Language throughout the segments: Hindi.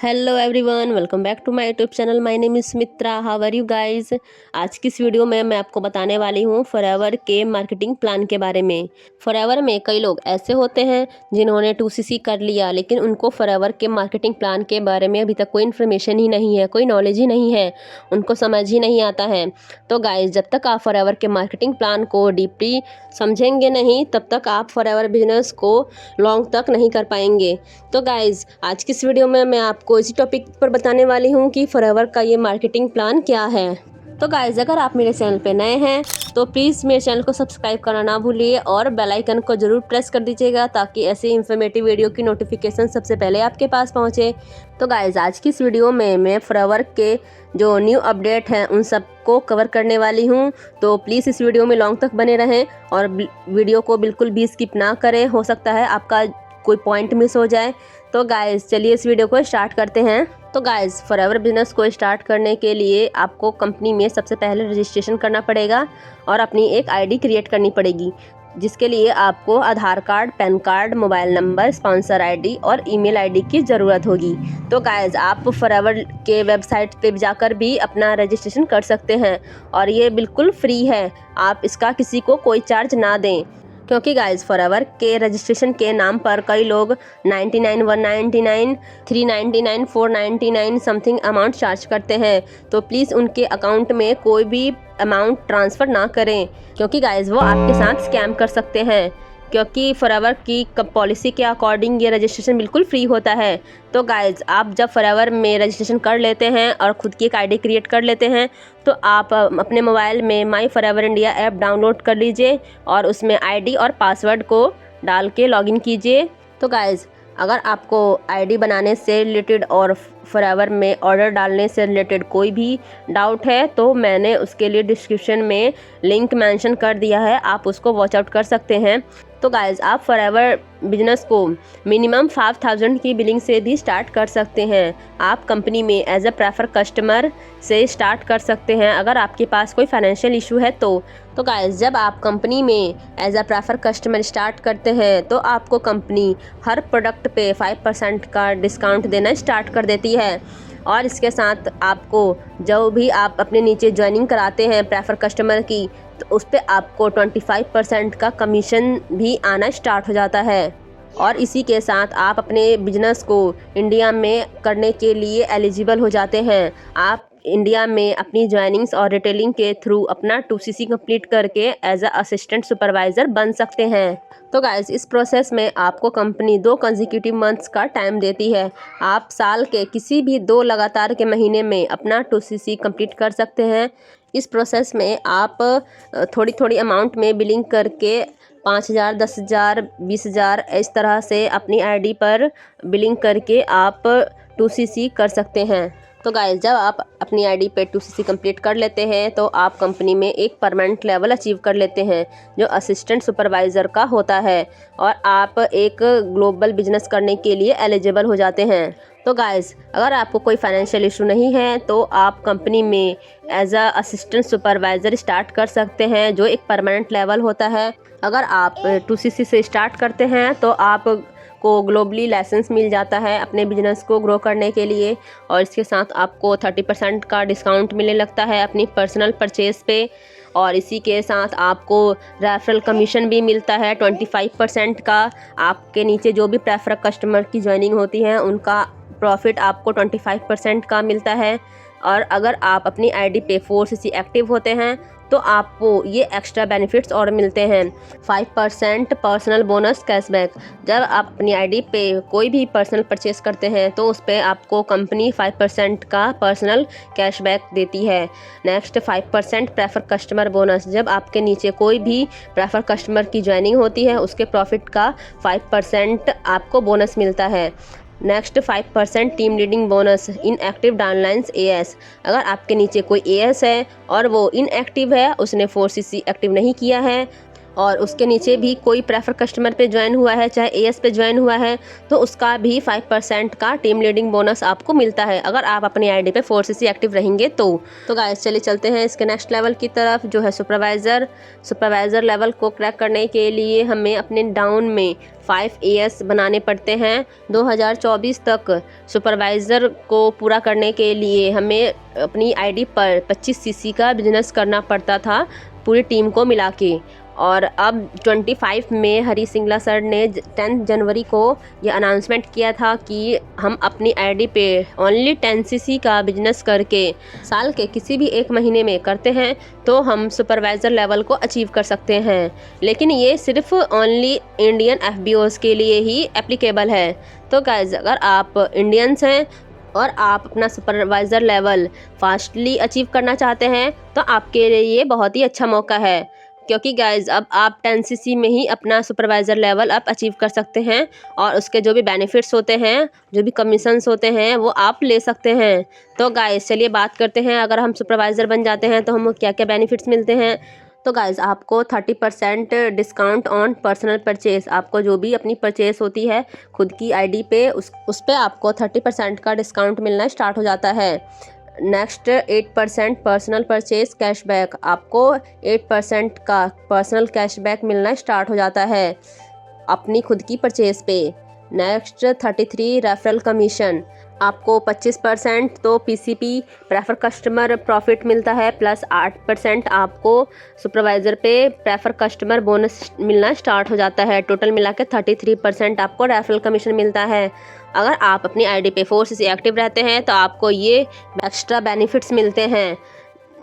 Hello everyone, welcome back to my YouTube channel. My name is Mitra. How are you guys. आज की इस वीडियो में मैं आपको बताने वाली हूँ फॉरएवर के मार्केटिंग प्लान के बारे में। फॉरएवर में कई लोग ऐसे होते हैं जिन्होंने 2CC कर लिया, लेकिन उनको फॉरएवर के मार्केटिंग प्लान के बारे में अभी तक कोई इन्फॉर्मेशन ही नहीं है, कोई नॉलेज ही नहीं है, उनको समझ ही नहीं आता है। तो गाइस, जब तक आप फॉरएवर के मार्केटिंग प्लान को डीपली समझेंगे नहीं, तब तक आप फॉरएवर बिजनेस को लॉन्ग तक नहीं कर पाएंगे। तो गाइस, आज की इस वीडियो में मैं आपको इसी टॉपिक पर बताने वाली हूँ कि फॉरएवर का ये मार्केटिंग प्लान क्या है। तो गाइस, अगर आप मेरे चैनल पे नए हैं तो प्लीज़ मेरे चैनल को सब्सक्राइब करना ना भूलिए और बेल आइकन को ज़रूर प्रेस कर दीजिएगा ताकि ऐसे इन्फॉर्मेटिव वीडियो की नोटिफिकेशन सबसे पहले आपके पास पहुँचे। तो गाइस, आज की इस वीडियो में मैं फॉरएवर के जो न्यू अपडेट हैं उन सबको कवर करने वाली हूँ। तो प्लीज़ इस वीडियो में लॉन्ग तक बने रहें और वीडियो को बिल्कुल भी स्किप ना करें। हो सकता है आपका कोई पॉइंट मिस हो जाए। तो गाइस, चलिए इस वीडियो को स्टार्ट करते हैं। तो गाइस, फॉरएवर बिजनेस को स्टार्ट करने के लिए आपको कंपनी में सबसे पहले रजिस्ट्रेशन करना पड़ेगा और अपनी एक आईडी क्रिएट करनी पड़ेगी, जिसके लिए आपको Aadhaar card, PAN card, mobile number, sponsor ID और ईमेल आईडी की ज़रूरत होगी। तो गाइस, आप फॉरएवर के वेबसाइट पे जाकर भी अपना रजिस्ट्रेशन कर सकते हैं और ये बिल्कुल फ्री है। आप इसका किसी को कोई चार्ज ना दें, क्योंकि गाइस, फॉरएवर के रजिस्ट्रेशन के नाम पर कई लोग 99, 199, 399, 499 समथिंग अमाउंट चार्ज करते हैं। तो प्लीज़ उनके अकाउंट में कोई भी अमाउंट ट्रांसफ़र ना करें, क्योंकि गाइस वो आपके साथ स्कैम कर सकते हैं। क्योंकि फॉरएवर की पॉलिसी के अकॉर्डिंग ये रजिस्ट्रेशन बिल्कुल फ्री होता है। तो गाइज, आप जब फॉरएवर में रजिस्ट्रेशन कर लेते हैं और ख़ुद की एक आईडी क्रिएट कर लेते हैं तो आप अपने मोबाइल में माई फॉरएवर इंडिया ऐप डाउनलोड कर लीजिए और उसमें आईडी और पासवर्ड को डाल के लॉगिन कीजिए। तो गाइज, अगर आपको आईडी बनाने से रिलेटेड और फॉरएवर में ऑर्डर डालने से रिलेटेड कोई भी डाउट है तो मैंने उसके लिए डिस्क्रिप्शन में लिंक मेंशन कर दिया है, आप उसको वॉच आउट कर सकते हैं। तो गाइस, आप फॉरएवर बिजनेस को मिनिमम 5000 की बिलिंग से भी स्टार्ट कर सकते हैं। आप कंपनी में एज अ प्रेफर कस्टमर से स्टार्ट कर सकते हैं अगर आपके पास कोई फाइनेंशियल इशू है तो गाइस, जब आप कंपनी में as a prefer customer start करते हैं तो आपको कंपनी हर प्रोडक्ट पे 5% का डिस्काउंट देना स्टार्ट कर देती है। और इसके साथ आपको जो भी आप अपने नीचे ज्वाइनिंग कराते हैं प्रेफर कस्टमर की, तो उस पर आपको 25% का कमीशन भी आना स्टार्ट हो जाता है। और इसी के साथ आप अपने बिजनेस को इंडिया में करने के लिए एलिजिबल हो जाते हैं। आप इंडिया में अपनी ज्वाइनिंग्स और रिटेलिंग के थ्रू अपना 2CC कंप्लीट करके एज अ असिस्टेंट सुपरवाइज़र बन सकते हैं। तो गाइस, इस प्रोसेस में आपको कंपनी 2 कंसेक्यूटिव मंथ्स का टाइम देती है। आप साल के किसी भी 2 लगातार के महीने में अपना 2CC कंप्लीट कर सकते हैं। इस प्रोसेस में आप थोड़ी थोड़ी अमाउंट में बिलिंग करके 5000, 10,000, 20,000 इस तरह से अपनी आईडी पर बिलिंग करके आप 2CC कर सकते हैं। तो गाइस, जब आप अपनी आईडी पे 2CC कंप्लीट कर लेते हैं तो आप कंपनी में एक परमानेंट लेवल अचीव कर लेते हैं जो असिस्टेंट सुपरवाइज़र का होता है और आप एक ग्लोबल बिजनेस करने के लिए एलिजिबल हो जाते हैं। तो गाइस, अगर आपको कोई फाइनेंशियल इशू नहीं है तो आप कंपनी में as a assistant supervisor start कर सकते हैं, जो एक परमानेंट लेवल होता है। अगर आप 2CC से स्टार्ट करते हैं तो आप को ग्लोबली लाइसेंस मिल जाता है अपने बिजनेस को ग्रो करने के लिए और इसके साथ आपको 30% का डिस्काउंट मिलने लगता है अपनी पर्सनल परचेज़ पे। और इसी के साथ आपको रेफरल कमीशन भी मिलता है 25% का। आपके नीचे जो भी प्रेफर कस्टमर की ज्वाइनिंग होती है उनका प्रॉफिट आपको 25% का मिलता है। और अगर आप अपनी आईडी पे 4CC एक्टिव होते हैं तो आपको ये एक्स्ट्रा बेनिफिट्स और मिलते हैं। 5% पर्सनल बोनस कैशबैक। जब आप अपनी आईडी पे कोई भी पर्सनल परचेस करते हैं तो उस पर आपको कंपनी 5% का पर्सनल कैशबैक देती है। Next, 5% prefer customer bonus. जब आपके नीचे कोई भी प्रेफर कस्टमर की ज्वाइनिंग होती है उसके प्रॉफिट का 5% आपको बोनस मिलता है। नेक्स्ट, 5% टीम लीडिंग बोनस इन एक्टिव डाउनलाइंस AS। अगर आपके नीचे कोई AS है और वो इनएक्टिव है, उसने 4CC एक्टिव नहीं किया है और उसके नीचे भी कोई प्रेफर कस्टमर पे ज्वाइन हुआ है, चाहे एएस पे ज्वाइन हुआ है, तो उसका भी 5% का टीम लीडिंग बोनस आपको मिलता है अगर आप अपनी आईडी पे 4cc एक्टिव रहेंगे तो गाइस चलिए चलते हैं इसके नेक्स्ट लेवल की तरफ, जो है सुपरवाइज़र लेवल को क्रैक करने के लिए हमें अपने डाउन में 5 एएस बनाने पड़ते हैं। 2024 तक सुपरवाइज़र को पूरा करने के लिए हमें अपनी आईडी पर 25cc का बिजनेस करना पड़ता था पूरी टीम को मिला के। और अब 25 में हरी सिंगला सर ने 10 जनवरी को ये अनाउंसमेंट किया था कि हम अपनी आईडी पे ओनली 10cc का बिजनेस करके साल के किसी भी एक महीने में करते हैं तो हम सुपरवाइज़र लेवल को अचीव कर सकते हैं। लेकिन ये सिर्फ ओनली इंडियन एफबीओज़ के लिए ही एप्लीकेबल है। तो गाइस, अगर आप इंडियंस हैं और आप अपना सुपरवाइज़र लेवल फास्टली अचीव करना चाहते हैं तो आपके लिए ये बहुत ही अच्छा मौका है, क्योंकि गाइज अब आप 10cc में ही अपना सुपरवाइज़र लेवल अप अचीव कर सकते हैं और उसके जो भी बेनिफिट्स होते हैं, जो भी कमीशंस होते हैं, वो आप ले सकते हैं। तो गाइज चलिए बात करते हैं, अगर हम सुपरवाइज़र बन जाते हैं तो हम क्या क्या बेनिफिट्स मिलते हैं। तो गाइज आपको 30% डिस्काउंट ऑन पर्सनल परचेज, आपको जो भी अपनी परचेज होती है खुद की आईडी पे उस पर आपको 30% का डिस्काउंट मिलना स्टार्ट हो जाता है। नेक्स्ट 8% पर्सनल परचेज कैशबैक, आपको 8% का पर्सनल कैशबैक मिलना स्टार्ट हो जाता है अपनी खुद की परचेज पे। नेक्स्ट 33 रेफरल कमीशन, आपको 25% तो पीसीपी प्रेफर कस्टमर प्रॉफिट मिलता है प्लस 8% आपको सुपरवाइज़र पे प्रेफर कस्टमर बोनस मिलना स्टार्ट हो जाता है। टोटल मिला के 33% आपको रेफरल कमीशन मिलता है। अगर आप अपनी आईडी पे 4cc एक्टिव रहते हैं तो आपको ये एक्स्ट्रा बेनिफिट्स मिलते हैं।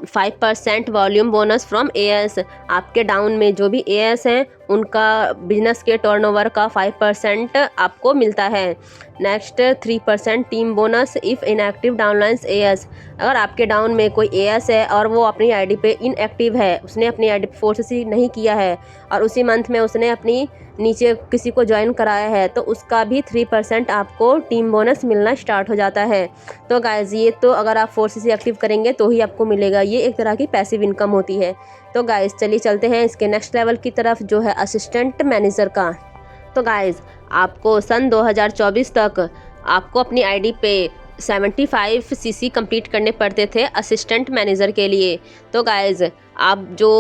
5% वॉल्यूम बोनस फ्रॉम एएस, आपके डाउन में जो भी एएस हैं उनका बिजनेस के टर्नओवर का 5% आपको मिलता है। Next 3% team bonus if inactive downlines as, अगर आपके डाउन में कोई एएस है और वो अपनी आईडी पे इनएक्टिव है, उसने अपनी आईडी पे 4cc नहीं किया है और उसी मंथ में उसने अपनी नीचे किसी को ज्वाइन कराया है, तो उसका भी 3% आपको टीम बोनस मिलना स्टार्ट हो जाता है। तो गाइस ये तो अगर आप 4cc एक्टिव करेंगे तो ही आपको मिलेगा, ये एक तरह की पैसिव इनकम होती है। तो गाइस चलिए चलते हैं इसके नेक्स्ट लेवल की तरफ, जो है असिस्टेंट मैनेजर का। तो गाइस आपको सन 2024 तक आपको अपनी आईडी पे 75cc कंप्लीट करने पड़ते थे असिस्टेंट मैनेजर के लिए। तो गाइस आप जो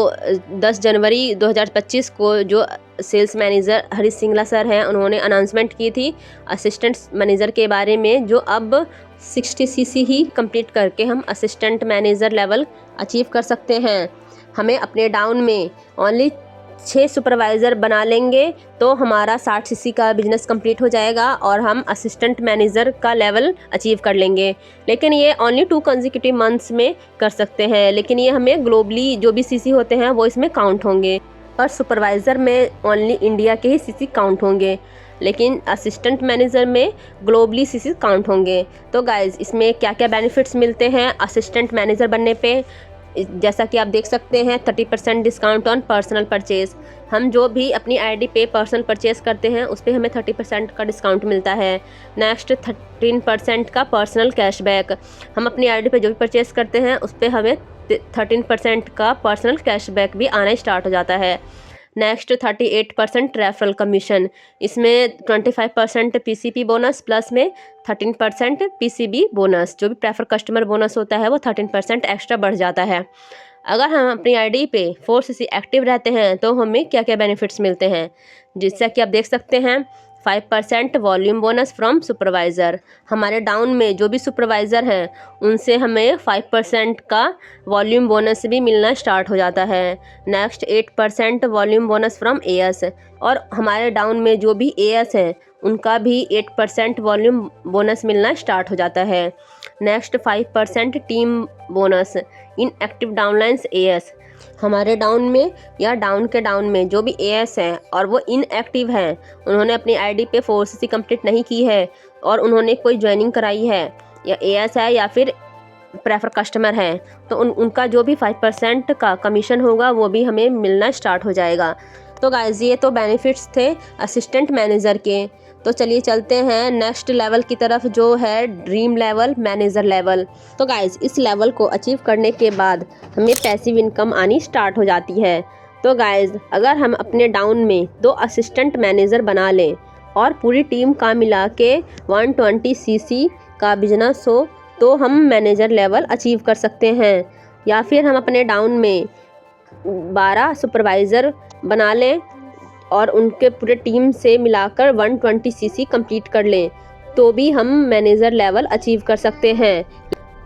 10 जनवरी 2025 को जो सेल्स मैनेजर हरी सिंगला सर हैं, उन्होंने अनाउंसमेंट की थी असिस्टेंट मैनेजर के बारे में, जो अब 60cc ही कंप्लीट करके हम असिस्टेंट मैनेजर लेवल अचीव कर सकते हैं। हमें अपने डाउन में ओनली 6 सुपरवाइज़र बना लेंगे तो हमारा 60cc का बिजनेस कंप्लीट हो जाएगा और हम असिस्टेंट मैनेजर का लेवल अचीव कर लेंगे। लेकिन ये ओनली 2 कंसेक्यूटिव मंथ्स में कर सकते हैं, लेकिन ये हमें ग्लोबली जो भी सीसी होते हैं वो इसमें काउंट होंगे, और सुपरवाइज़र में ओनली इंडिया के ही सीसी काउंट होंगे, लेकिन असिस्टेंट मैनेजर में ग्लोबली सीसी काउंट होंगे। तो गाइज़ इसमें क्या क्या बेनिफिट्स मिलते हैं असिस्टेंट मैनेजर बनने पे, जैसा कि आप देख सकते हैं 30% डिस्काउंट ऑन पर्सनल परचेज़, हम जो भी अपनी आईडी पे पर्सनल परचेज़ करते हैं उस पर हमें 30% का डिस्काउंट मिलता है। नेक्स्ट 13% का पर्सनल कैशबैक, हम अपनी आईडी पे जो भी परचेज़ करते हैं उस पर हमें 13% का पर्सनल कैशबैक भी आना स्टार्ट हो जाता है। नेक्स्ट 38% रेफरल कमीशन, इसमें 25% पीसीपी बोनस प्लस में 13% पीसीबी बोनस, जो भी प्रेफर कस्टमर बोनस होता है वो 13% एक्स्ट्रा बढ़ जाता है। अगर हम अपनी आईडी पे 4cc एक्टिव रहते हैं तो हमें क्या क्या बेनिफिट्स मिलते हैं, जिससे कि आप देख सकते हैं 5% वॉल्यूम बोनस फ्रॉम सुपरवाइज़र, हमारे डाउन में जो भी सुपरवाइज़र हैं उनसे हमें 5% का वॉल्यूम बोनस भी मिलना स्टार्ट हो जाता है। Next 8% volume bonus from as, और हमारे डाउन में जो भी एएस हैं उनका भी 8% वॉल्यूम बोनस मिलना स्टार्ट हो जाता है। नेक्स्ट 5% टीम बोनस इन एक्टिव डाउनलाइंस एएस, हमारे डाउन में या डाउन के डाउन में जो भी एएस हैं और वो इनएक्टिव हैं, उन्होंने अपनी आईडी पे 4cc कंप्लीट नहीं की है और उन्होंने कोई ज्वाइनिंग कराई है, या एएस है या फिर प्रेफर कस्टमर है, तो उनका जो भी 5% का कमीशन होगा वो भी हमें मिलना स्टार्ट हो जाएगा। तो गाइस ये तो बेनिफिट्स थे असिस्टेंट मैनेजर के। तो चलिए चलते हैं नेक्स्ट लेवल की तरफ, जो है ड्रीम लेवल मैनेजर लेवल। तो गाइस इस लेवल को अचीव करने के बाद हमें पैसिव इनकम आनी स्टार्ट हो जाती है। तो गाइज अगर हम अपने डाउन में 2 असिस्टेंट मैनेजर बना लें और पूरी टीम का मिला के 120 सीसी का बिजनेस हो तो हम मैनेजर लेवल अचीव कर सकते हैं। या फिर हम अपने डाउन में 12 सुपरवाइज़र बना लें और उनके पूरे टीम से मिलाकर 120 सीसी कंप्लीट कर लें तो भी हम मैनेजर लेवल अचीव कर सकते हैं।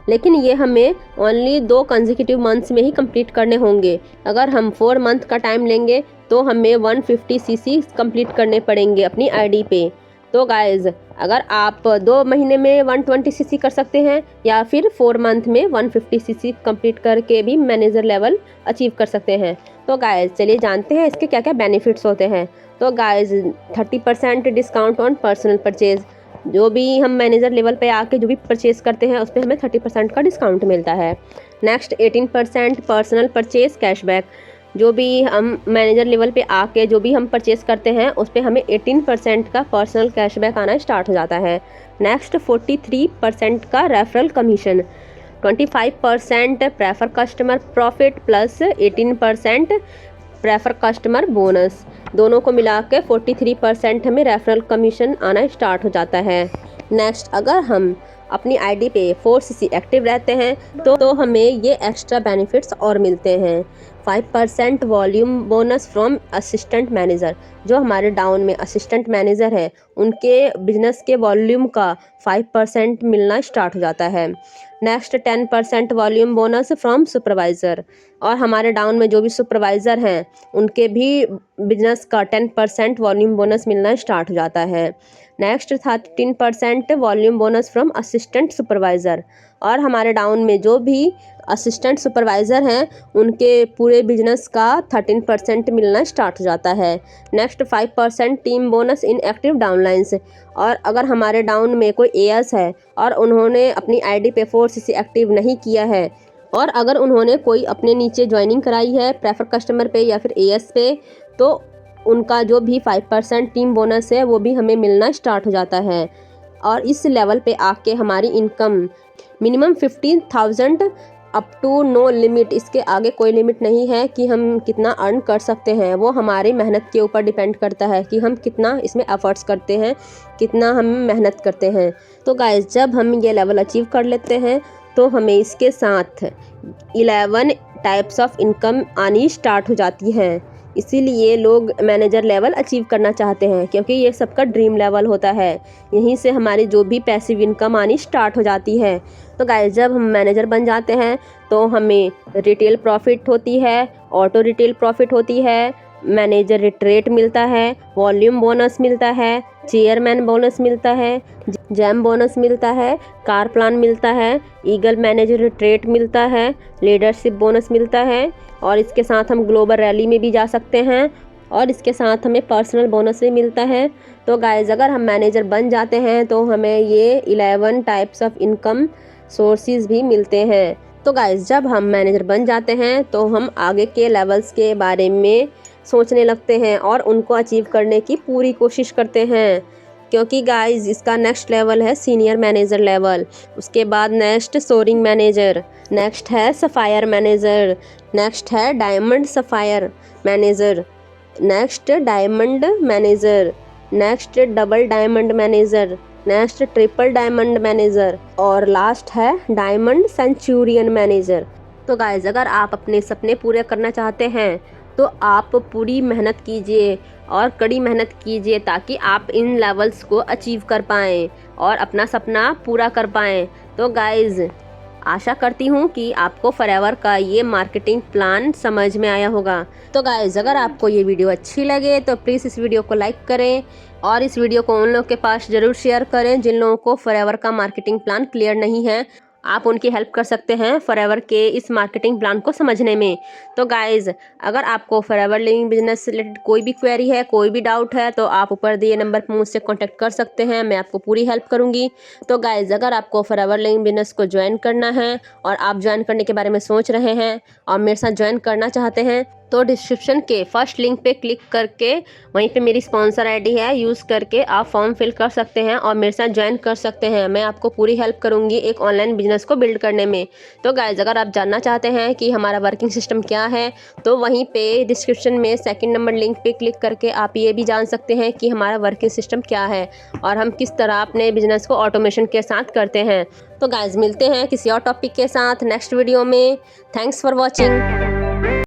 लेकिन ये हमें ओनली 2 कंसेक्यूटिव मंथ्स में ही कंप्लीट करने होंगे। अगर हम 4 मंथ का टाइम लेंगे तो हमें 150 सीसी कंप्लीट करने पड़ेंगे अपनी आईडी पे। तो गाइज़ अगर आप 2 महीने में 120 सीसी कर सकते हैं या फिर 4 मंथ में 150 सीसी कंप्लीट करके भी मैनेजर लेवल अचीव कर सकते हैं। तो गाइज़ चलिए जानते हैं इसके क्या क्या बेनिफिट्स होते हैं। तो guys 30% discount on personal purchase, जो भी हम मैनेजर लेवल पे आके जो भी परचेज करते हैं उस पर हमें 30% का डिस्काउंट मिलता है। नेक्स्ट 18% पर्सनल परचेज कैशबैक, जो भी हम मैनेजर लेवल पे आके जो भी हम परचेज करते हैं उस पर हमें 18% का पर्सनल कैशबैक आना स्टार्ट हो जाता है। नेक्स्ट 43% का referral commission, 25% prefer customer profit plus 18% prefer customer bonus, दोनों को मिला के 43% हमें रेफरल कमीशन आना स्टार्ट हो जाता है। नेक्स्ट अगर हम अपनी आईडी पे 4 सीसी एक्टिव रहते हैं तो हमें ये एक्स्ट्रा बेनिफिट्स और मिलते हैं। 5% volume bonus from assistant manager, जो हमारे डाउन में असिस्टेंट मैनेजर है उनके बिजनेस के वॉल्यूम का 5% मिलना स्टार्ट हो जाता है। Next 10% volume bonus from supervisor, और हमारे डाउन में जो भी सुपरवाइज़र हैं उनके भी बिजनेस का 10% वॉल्यूम बोनस मिलना स्टार्ट हो जाता है। Next 13% volume bonus from assistant supervisor, और हमारे डाउन में जो भी असिस्टेंट सुपरवाइज़र हैं उनके पूरे बिजनेस का 13% मिलना स्टार्ट हो जाता है। नेक्स्ट 5% टीम बोनस इन एक्टिव डाउनलाइंस, और अगर हमारे डाउन में कोई एएस है और उन्होंने अपनी आईडी पे 4 सीसी एक्टिव नहीं किया है और अगर उन्होंने कोई अपने नीचे ज्वाइनिंग कराई है प्रेफर कस्टमर पे या फिर एएस पे तो उनका जो भी 5% टीम बोनस है वो भी हमें मिलना स्टार्ट हो जाता है। और इस लेवल पे आके हमारी income minimum 15,000 up to no limit, इसके आगे कोई लिमिट नहीं है कि हम कितना अर्न कर सकते हैं। वो हमारी मेहनत के ऊपर डिपेंड करता है कि हम कितना इसमें एफर्ट्स करते हैं, कितना हम मेहनत करते हैं। तो गाइस जब हम ये लेवल अचीव कर लेते हैं तो हमें इसके साथ 11 टाइप्स ऑफ इनकम आनी स्टार्ट हो जाती हैं। इसीलिए लोग मैनेजर लेवल अचीव करना चाहते हैं क्योंकि ये सबका ड्रीम लेवल होता है। यहीं से हमारी जो भी पैसिव इनकम आनी स्टार्ट हो जाती है। तो गाइस जब हम मैनेजर बन जाते हैं तो हमें रिटेल प्रॉफिट होती है, ऑटो रिटेल प्रॉफिट होती है, मैनेजर रिट्रेट मिलता है, वॉल्यूम बोनस मिलता है, चेयरमैन बोनस मिलता है, जैम बोनस मिलता है, कार प्लान मिलता है, ईगल मैनेजर रिट्रेट मिलता है, लीडरशिप बोनस मिलता है, और इसके साथ हम ग्लोबल रैली में भी जा सकते हैं, और इसके साथ हमें पर्सनल बोनस भी मिलता है। तो गाइस अगर हम मैनेजर बन जाते हैं तो हमें ये 11 टाइप्स ऑफ इनकम सोर्सेज भी मिलते हैं। तो गाइस जब हम मैनेजर बन जाते हैं तो हम आगे के लेवल्स के बारे में सोचने लगते हैं और उनको अचीव करने की पूरी कोशिश करते हैं, क्योंकि गाइस इसका नेक्स्ट लेवल है सीनियर मैनेजर लेवल। उसके बाद नेक्स्ट सोरिंग मैनेजर, नेक्स्ट है सफ़ायर मैनेजर, नेक्स्ट है diamond sapphire manager, next diamond manager, next double diamond manager, next triple diamond manager, और लास्ट है डायमंड सेंचुरियन मैनेजर। तो गाइस अगर आप अपने सपने पूरे करना चाहते हैं तो आप पूरी मेहनत कीजिए और कड़ी मेहनत कीजिए ताकि आप इन लेवल्स को अचीव कर पाएँ और अपना सपना पूरा कर पाएँ। तो गाइस आशा करती हूँ कि आपको फॉरएवर का ये मार्केटिंग प्लान समझ में आया होगा। तो गाइस अगर आपको ये वीडियो अच्छी लगे तो प्लीज़ इस वीडियो को लाइक करें और इस वीडियो को उन लोगों के पास ज़रूर शेयर करें जिन लोगों को फॉरएवर का मार्केटिंग प्लान क्लियर नहीं है। आप उनकी हेल्प कर सकते हैं फॉरएवर के इस मार्केटिंग प्लान को समझने में। तो गाइज़ अगर आपको फॉरएवर लिविंग बिजनेस से रिलेटेड कोई भी क्वेरी है, कोई भी डाउट है तो आप ऊपर दिए नंबर पर मुझसे कांटेक्ट कर सकते हैं, मैं आपको पूरी हेल्प करूंगी। तो गाइज़ अगर आपको फॉरएवर लिविंग बिजनेस को ज्वाइन करना है और आप ज्वाइन करने के बारे में सोच रहे हैं और मेरे साथ ज्वाइन करना चाहते हैं तो डिस्क्रिप्शन के फर्स्ट लिंक पे क्लिक करके वहीं पे मेरी स्पॉन्सर आईडी है, यूज़ करके आप फॉर्म फिल कर सकते हैं और मेरे साथ ज्वाइन कर सकते हैं। मैं आपको पूरी हेल्प करूंगी एक ऑनलाइन बिजनेस को बिल्ड करने में। तो गाइज, अगर आप जानना चाहते हैं कि हमारा वर्किंग सिस्टम क्या है तो वहीं पे डिस्क्रिप्शन में सेकंड नंबर लिंक पे क्लिक करके आप ये भी जान सकते हैं कि हमारा वर्किंग सिस्टम क्या है और हम किस तरह अपने बिजनेस को ऑटोमेशन के साथ करते हैं। तो गाइज, मिलते हैं किसी और टॉपिक के साथ नेक्स्ट वीडियो में। Thanks for watching.